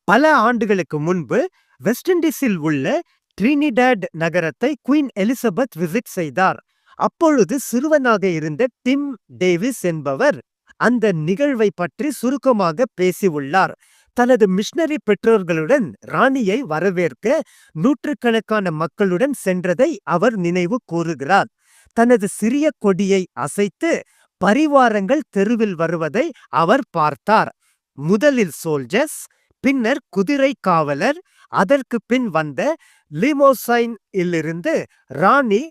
பல ஆண்டுகளுக்கு முன்பு வெஸ்ட் இண்டீஸில் உள்ள ட்ரினிடாட் நகரத்தை குயின் எலிசபெத் விசிட் செய்தார். அப்பொழுது சிறுவனாக இருந்த டிம் டேவிஸ் என்பவர் அந்த நிகழ்வை பற்றி சுருக்கமாக பேசியுள்ளார். தனது மிஷனரி பெற்றோர்களுடன் ராணியை வரவேற்க நூற்றுக்கணக்கான மக்களுடன் சென்றதை அவர் நினைவு கூறுகிறார். தனது சிறிய கொடியை அசைத்து பரிவாரங்கள் தெருவில் வருவதை அவர் பார்த்தார். முதலில் சோல்ஜர்ஸ், பின்னர் குதிரை காவலர், அதற்கு பின் வந்த லிமோசைன் இலிருந்து ராணி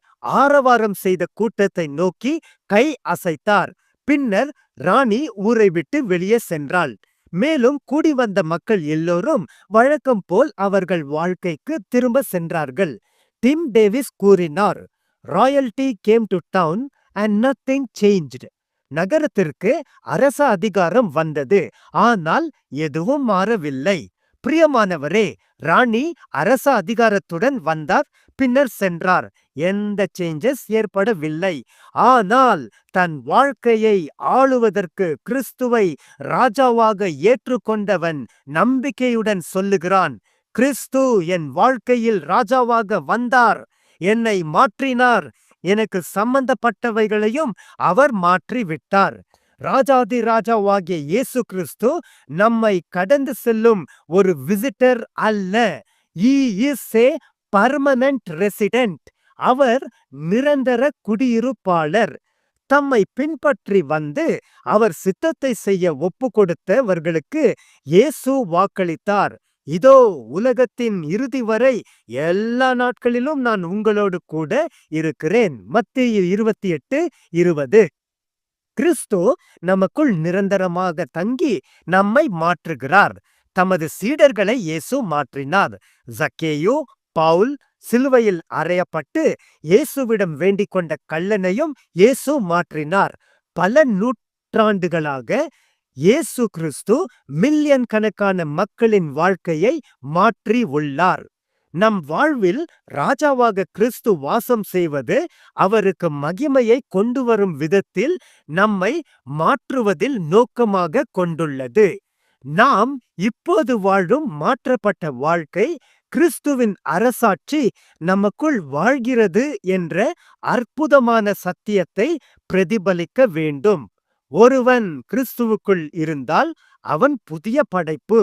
ஆரவாரம் செய்த கூட்டத்தை நோக்கி கை அசைத்தார். பின்னர் ராணி ஊரை விட்டு வெளியே சென்றாள். மேலும் கூடி வந்த மக்கள் எல்லோரும் வழக்கம் போல் அவர்கள் வாழ்க்கைக்கு திரும்ப சென்றார்கள். டிம் டேவிஸ் கூறினார், royalty came to town and nothing changed. நகரத்திற்கு அரச அதிகாரம் வந்தது, ஆனால் எதுவும் மாறவில்லை. பிரியமானவரே, ராணி அரச அதிகாரத்துடன் வந்தார், பின்னர் சென்றார். எந்த சேஞ்சஸ் ஏற்படவில்லை. ஆனால் தன் வாழ்க்கையை ஆளுவதற்கு கிறிஸ்துவை ராஜாவாக ஏற்றுக்கொண்டவன் நம்பிக்கையுடன் சொல்லுகிறான், கிறிஸ்து என் வாழ்க்கையில் ராஜாவாக வந்தார், என்னை மாற்றினார், எனக்கு சம்பந்தப்பட்டவைகளையும் அவர் மாற்றி விட்டார். ராஜாதி ராஜாவாகிய இயேசு கிறிஸ்து நம்மை கடந்து செல்லும் ஒரு விசிட்டர் அல்ல. He is a permanent resident. அவர் நிரந்தர குடியிருப்பாளர். தம்மை பின்பற்றி வந்து அவர் சித்தத்தை செய்ய ஒப்பு கொடுத்தவர்களுக்கு இயேசு வாக்களித்தார், இதோ உலகத்தின் இறுதி வரை எல்லா நாட்களிலும் நான் உங்களோடு கூட இருக்கிறேன். மத்தேயு 28:20. கிறிஸ்து நமக்குள் நிரந்தரமாக தங்கி நம்மை மாற்றுகிறார். தமது சீடர்களை இயேசு மாற்றினார். சக்கேயு, பவுல் சிலுவையில் அறையப்பட்டு இயேசுவிடம் வேண்டிக் கொண்ட கள்ளனையும் இயேசு மாற்றினார். பல நூற்றாண்டுகளாக இயேசு கிறிஸ்து மில்லியன் கணக்கான மக்களின் வாழ்க்கையை மாற்றி உள்ளார். நம் வாழ்வில் ராஜாவாக கிறிஸ்து வாசம் செய்வது அவருக்கு மகிமையை கொண்டு வரும் விதத்தில் நம்மை மாற்றுவதில் நோக்கமாக கொண்டுள்ளது. நாம் இப்போது வாழும் மாற்றப்பட்ட வாழ்க்கை கிறிஸ்துவின் அரசாட்சி நமக்குள் வாழ்கிறது என்ற அற்புதமான சத்தியத்தை பிரதிபலிக்க வேண்டும். ஒருவன் கிறிஸ்துவுக்குள் இருந்தால் அவன் புதிய படைப்பு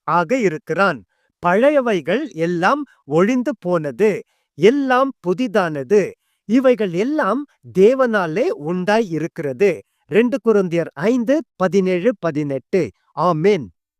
ஆக இருக்கிறான். பழையவைகள் எல்லாம் ஒழிந்து போனது, எல்லாம் புதிதானது. இவைகள் எல்லாம் தேவனாலே உண்டாய் இருக்கிறது. 2 கொரிந்தியர் 5:17-18. ஆமென்.